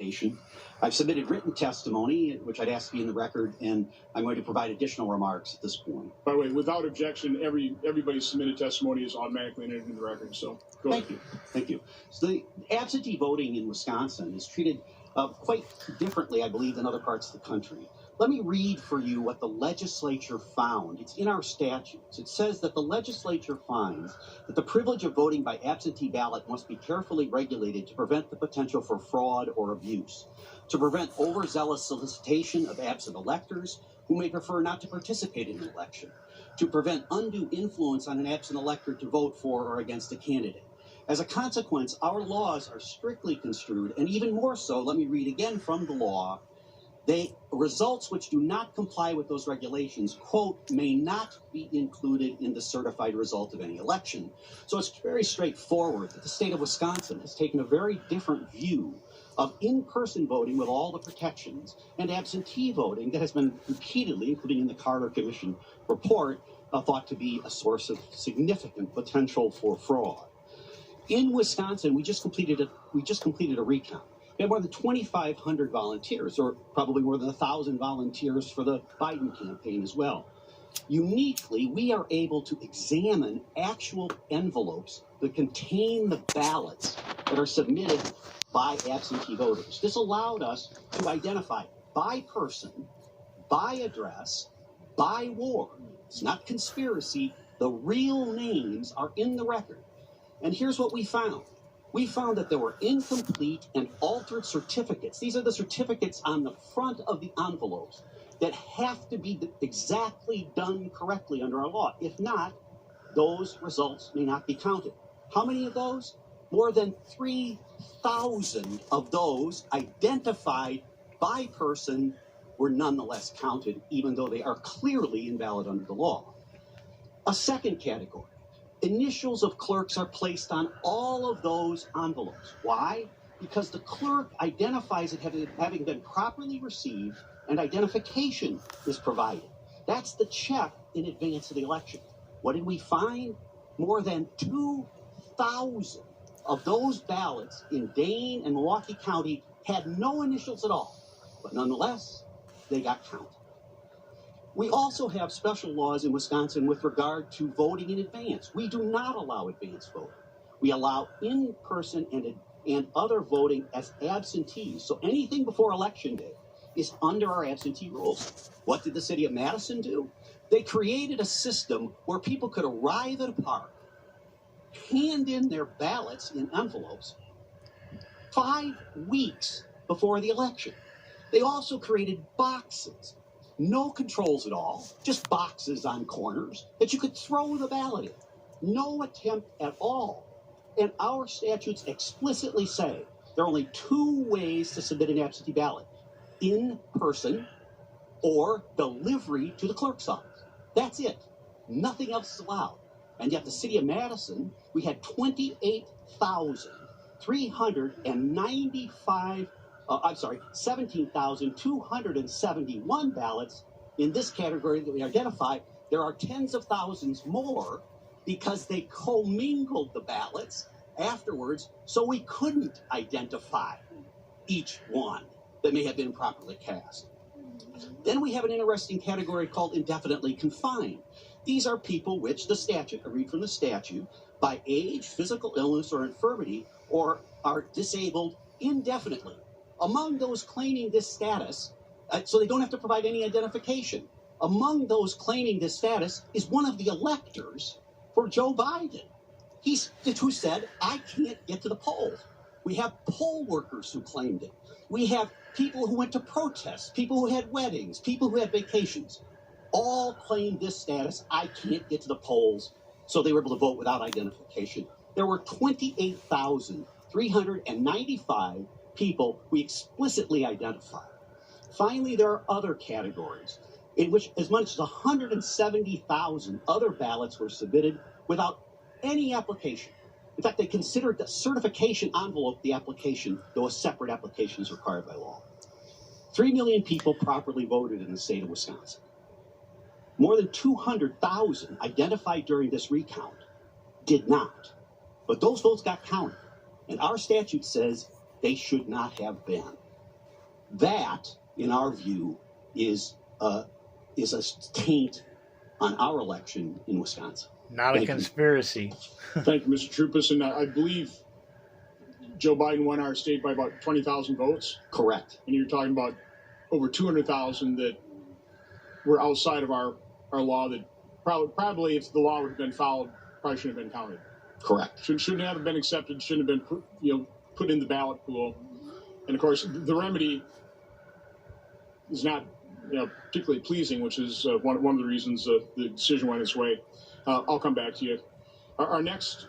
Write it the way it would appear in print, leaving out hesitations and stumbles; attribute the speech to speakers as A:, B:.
A: identification. I've submitted written testimony, which I'd ask to be in the record, and I'm going to provide additional remarks at this point.
B: By the way, without objection, everybody's submitted testimony is automatically entered into the record. So go ahead.
A: Thank you. So the absentee voting in Wisconsin is treated quite differently, I believe, than other parts of the country. Let me read for you what the legislature found. It's in our statutes. It says that the legislature finds that the privilege of voting by absentee ballot must be carefully regulated to prevent the potential for fraud or abuse, to prevent overzealous solicitation of absent electors who may prefer not to participate in an election, to prevent undue influence on an absent elector to vote for or against a candidate. As a consequence, our laws are strictly construed, and even more so, let me read again from the law, results which do not comply with those regulations, quote, may not be included in the certified result of any election. So it's very straightforward that the state of Wisconsin has taken a very different view of in-person voting with all the protections and absentee voting that has been repeatedly, including in the Carter Commission report, thought to be a source of significant potential for fraud. In Wisconsin, we just completed a recount. We had more than 2,500 volunteers, or probably more than 1,000 volunteers for the Biden campaign as well. Uniquely, we are able to examine actual envelopes that contain the ballots that are submitted by absentee voters. This allowed us to identify by person, by address, by ward. It's not conspiracy. The real names are in the record. And here's what we found. We found that there were incomplete and altered certificates. These are the certificates on the front of the envelopes that have to be exactly done correctly under our law. If not, those results may not be counted. How many of those? More than 3,000 of those identified by person were nonetheless counted, even though they are clearly invalid under the law. A second category. Initials of clerks are placed on all of those envelopes. Why? Because the clerk identifies it having been properly received and identification is provided. That's the check in advance of the election. What did we find? More than 2,000 of those ballots in Dane and Milwaukee County had no initials at all, but nonetheless, they got counted. We also have special laws in Wisconsin with regard to voting in advance. We do not allow advance voting. We allow in-person and other voting as absentees. So anything before Election Day is under our absentee rules. What did the city of Madison do? They created a system where people could arrive at a park, hand in their ballots in envelopes 5 weeks before the election. They also created boxes. No controls at all, just boxes on corners that you could throw the ballot in. No attempt at all. And our statutes explicitly say there are only 2 ways to submit an absentee ballot: in person or delivery to the clerk's office. That's it. Nothing else is allowed. And yet the city of Madison, we had 17,271 ballots in this category that we identified. There are tens of thousands more because they commingled the ballots afterwards, so we couldn't identify each one that may have been properly cast. Then we have an interesting category called indefinitely confined. These are people which the statute, I read from the statute, by age, physical illness, or infirmity, or are disabled indefinitely. Among those claiming this status, so they don't have to provide any identification, among those claiming this status is one of the electors for Joe Biden. Who said, I can't get to the polls. We have poll workers who claimed it. We have people who went to protests, people who had weddings, people who had vacations. All claimed this status, I can't get to the polls, so they were able to vote without identification. There were 28,395 people we explicitly identified. Finally, there are other categories in which as much as 170,000 other ballots were submitted without any application. In fact, they considered the certification envelope the application, though a separate application is required by law. 3 million people properly voted in the state of Wisconsin. More than 200,000 identified during this recount did not. But those votes got counted. And our statute says they should not have been. That, in our view, is a taint on our election in Wisconsin.
C: Not a conspiracy.
B: Thank you, Mr. Troupas. And I believe Joe Biden won our state by about 20,000 votes.
A: Correct.
B: And you're talking about over 200,000 that were outside of our law that probably if the law would have been followed, probably shouldn't have been counted.
A: Correct.
B: Shouldn't have been accepted, shouldn't have been put in the ballot pool. And, of course, the remedy is not particularly pleasing, which is one of the reasons the decision went its way. I'll come back to you. Our next